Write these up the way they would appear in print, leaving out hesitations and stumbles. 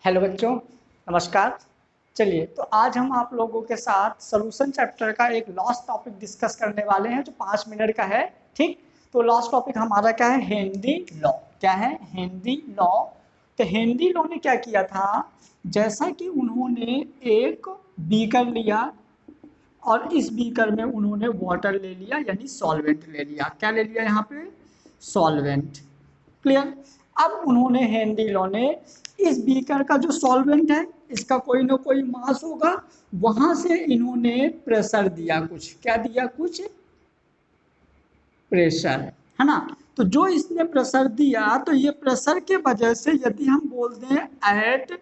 Hello बच्चों, नमस्कार। चलिए, तो आज हम आप लोगों के साथ सॉल्यूशन चैप्टर का एक लास्ट टॉपिक डिस्कस करने वाले हैं जो 5 मिनट का है। ठीक, तो लास्ट टॉपिक हमारा क्या है? Henry law. क्या है? Henry law. तो हेनरी लॉ ने क्या किया था? जैसा कि उन्होंने एक बीकर लिया और इस बीकर में उन्होंने वाटर ले लिया, यानी सॉल्वेंट ले लिया। क्या ले लिया यहाँ पे? सॉल्वेंट। क्लियर। अब उन्होंने हेनरी लॉ ने इस बीकर का जो सॉल्वेंट है, इसका कोई ना कोई मास होगा, वहां से इन्होंने प्रेशर दिया। कुछ क्या दिया? कुछ प्रेशर, है ना। तो जो इसने प्रेशर दिया, तो ये प्रेशर के वजह से यदि हम बोल दें एट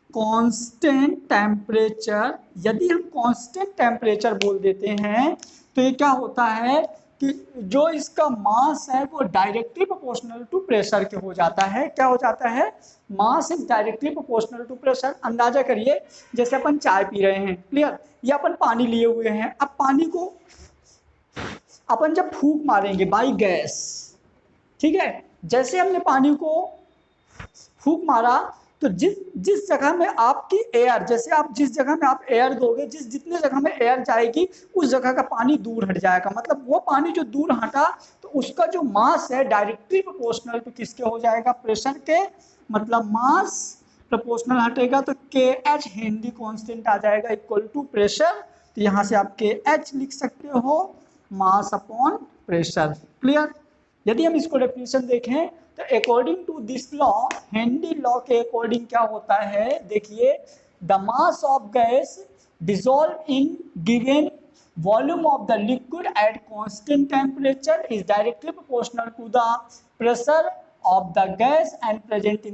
कांस्टेंट टेम्परेचर, यदि हम कांस्टेंट टेम्परेचर बोल देते हैं, तो ये क्या होता है कि जो इसका मास है वो डायरेक्टली प्रोपोर्शनल टू प्रेशर के हो जाता है। क्या हो जाता है? Mass is directly proportional to pressure. अंदाजा करिए, जैसे अपन चाय पी रहे हैं, क्लियर, या अपन पानी लिए हुए हैं। अब पानी को अपन जब फूंक मारेंगे बाई गैस, ठीक है, जैसे हमने पानी को फूंक मारा, तो जिस जिस जगह में आपकी एयर, जैसे आप जिस जगह में आप एयर दोगे, जितने जगह में एयर जाएगी उस जगह का पानी दूर हट जाएगा। मतलब वो पानी जो दूर हटा, तो उसका जो मास है डायरेक्टली प्रोपोर्शनल टू किसके हो जाएगा? प्रेशर के। मतलब मास प्रोपोर्शनल हटेगा तो के एच हेनरी कांस्टेंट आ जाएगा इक्वल टू प्रेशर। तो यहाँ से आप के एच लिख सकते हो, मास अपॉन प्रेशर। क्लियर। यदि हम इसको डेफिनेशन देखें, तो according to this law, Henry law के अकॉर्डिंग क्या होता है? देखिए, the mass of gas dissolve in given volume of the liquid at constant temperature is directly proportional to the pressure of the gas and present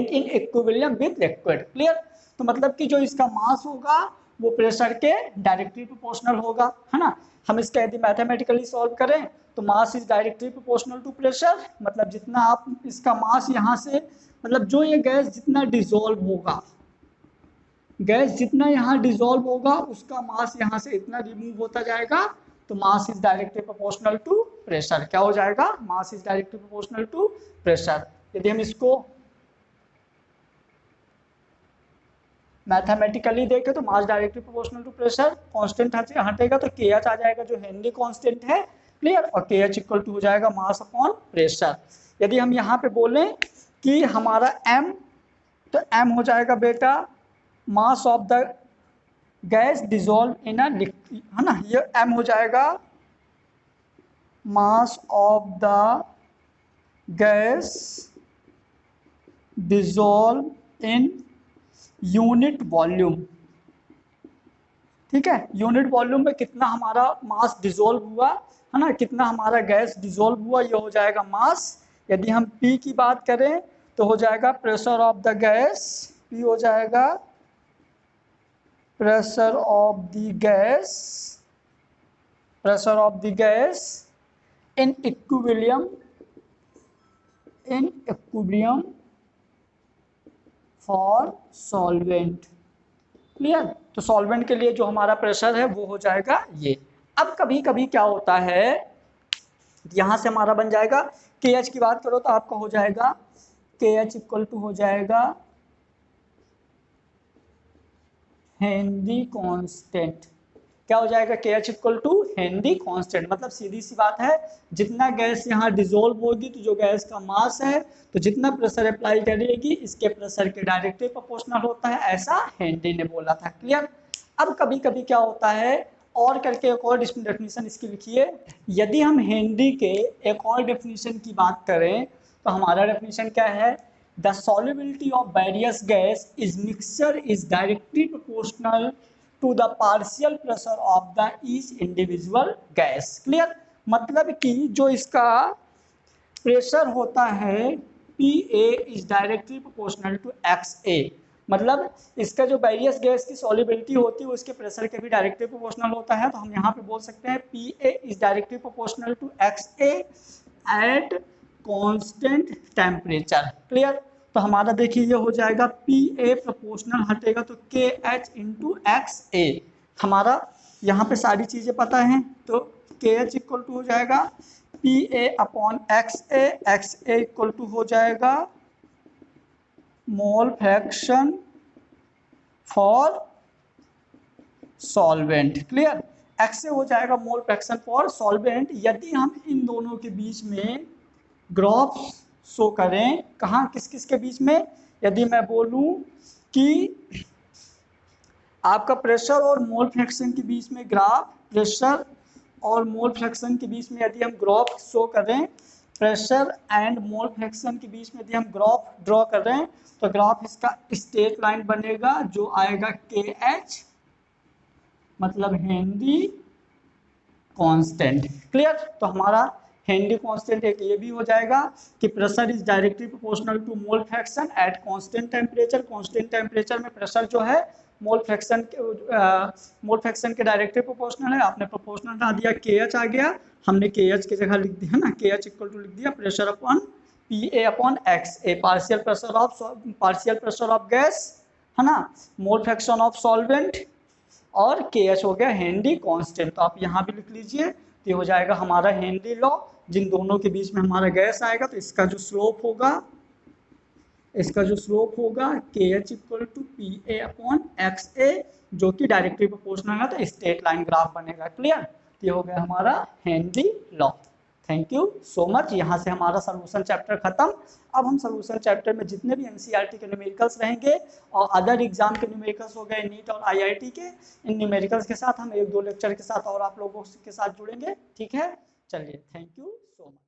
in equilibrium with liquid. Clear. तो मतलब कि जो इसका मास होगा वो प्रेशर के directly proportional होगा, है ना। हम इसका यदि मैथमेटिकली सॉल्व करें, तो mass is directly proportional to pressure. मतलब जितना आप इसका मास यहाँ से, मतलब जो ये गैस जितना डिसॉल्व होगा, गैस जितना यहाँ डिसॉल्व होगा, उसका मास यहाँ से इतना रिमूव होता जाएगा। तो mass is directly proportional to pressure. क्या हो जाएगा? Mass is directly proportional to pressure. यदि हम इसको मैथमेटिकली देखें, तो mass directly proportional to pressure, constant हटेगा तो के एच आ जाएगा जो हेनरी कांस्टेंट है। क्लियर। और के एच इक्वल टू हो जाएगा मास अपॉन प्रेशर। यदि हम यहाँ पे बोलें कि हमारा एम, तो एम हो जाएगा बेटा mass of the gas dissolve in a liquid, है ना। ये एम हो जाएगा mass of the gas dissolve in unit volume. ठीक है, यूनिट वॉल्यूम में कितना हमारा मास डिसॉल्व हुआ, है ना, कितना हमारा गैस डिसॉल्व हुआ, ये हो जाएगा मास। यदि हम पी की बात करें, तो हो जाएगा pressure of the gas, P हो जाएगा pressure of the gas, pressure of the gas in equilibrium, in equilibrium for solvent. Clear. तो सॉल्वेंट के लिए जो हमारा प्रेशर है वो हो जाएगा ये। अब कभी कभी क्या होता है, यहां से हमारा बन जाएगा के एच की बात करो तो आपका हो जाएगा के एच इक्वल टू हो जाएगा हेनरी कांस्टेंट। क्या हो जाएगा? K H equal to Henry constant. मतलब सीधी सी बात है, जितना गैस यहाँ डिसॉल्व होगी, तो जो गैस का मास है, तो जितना प्रेशर अप्लाई करेगी इसके प्रेशर के डायरेक्टली प्रोपोर्शनल होता है, ऐसा हेनरी ने बोला था। क्लियर। अब कभी कभी क्या होता है, और करके एक और डेफिनेशन इसकी लिखिए। यदि हम हेनरी के एक और डेफिनेशन की बात करें, तो हमारा डेफिनेशन क्या है? The solubility of various gas is mixture is directly proportional to the partial pressure of the each individual gas। Clear. मतलब कि जो इसका प्रेशर होता है P A is directly proportional to X A. मतलब इसका जो वेरियस गैस की सॉल्युबिलिटी होती है उसके प्रेशर के भी डायरेक्टली प्रोपोर्शनल होता है। तो हम यहाँ पे बोल सकते हैं P A is directly proportional to X A at constant temperature. Clear. तो हमारा देखिए ये हो जाएगा पी ए प्रोपोर्शनल हटेगा तो के एच इंटू एक्स ए। हमारा यहाँ पे सारी चीज़ें पता हैं, तो के एच इक्वल टू हो जाएगा P A upon X A equal to हो जाएगा mole fraction for solvent. Clear? X से हो जाएगा मोल फ्रैक्शन फॉर सॉल्वेंट यदि हम इन दोनों के बीच में ग्राफ शो करें। कहाँ, किस किस के बीच में? यदि मैं बोलूं कि आपका प्रेशर और मोल फ्रैक्शन के बीच में ग्राफ, प्रेशर और मोल फ्रैक्शन के बीच में यदि हम ग्राफ शो करें, प्रेशर एंड मोल फ्रैक्शन के बीच में यदि हम ग्राफ ड्रॉ कर रहे हैं तो ग्राफ इसका स्ट्रेट लाइन बनेगा जो आएगा के एच, मतलब हेनरी कांस्टेंट। क्लियर? तो हमारा हेनरी कांस्टेंट एक ये भी हो जाएगा कि pressure is directly proportional to mole fraction at constant temperature. Constant temperature में प्रेशर जो है मोल फ्रैक्शन के डायरेक्टली प्रोपोर्शनल है। आपने प्रोपोर्शनल हटा दिया, के एच आ गया, हमने के एच की जगह लिख दिया ना, के एच इक्वल टू लिख दिया pressure upon P A upon X A, partial pressure of gas, है ना, मोल फ्रैक्शन ऑफ सॉल्वेंट, और के एच हो गया हेनरी कांस्टेंट। तो आप यहाँ भी लिख लीजिए, तो ये हो जाएगा हमारा हेनरी लॉ। जिन दोनों के बीच में हमारा गैस आएगा तो इसका जो स्लोप होगा K H equal to P A upon X A, जो कि डायरेक्टली प्रोपोर्शनल है, तो स्ट्रेट लाइन ग्राफ बनेगा। क्लियर? तो ये हो गया हमारा Henry law. Thank you so much. यहाँ से हमारा सोल्यूशन चैप्टर खत्म। अब हम सोल्यूशन चैप्टर में जितने भी एनसीईआरटी के न्यूमेरिकल्स रहेंगे और अदर एग्जाम के न्यूमेरिकल्स हो गए, नीट और आईआईटी के, इन न्यूमेरिकल्स के साथ हम 1-2 लेक्चर के साथ और आप लोगों के साथ जुड़ेंगे। ठीक है? चलिए, थैंक यू सो मच।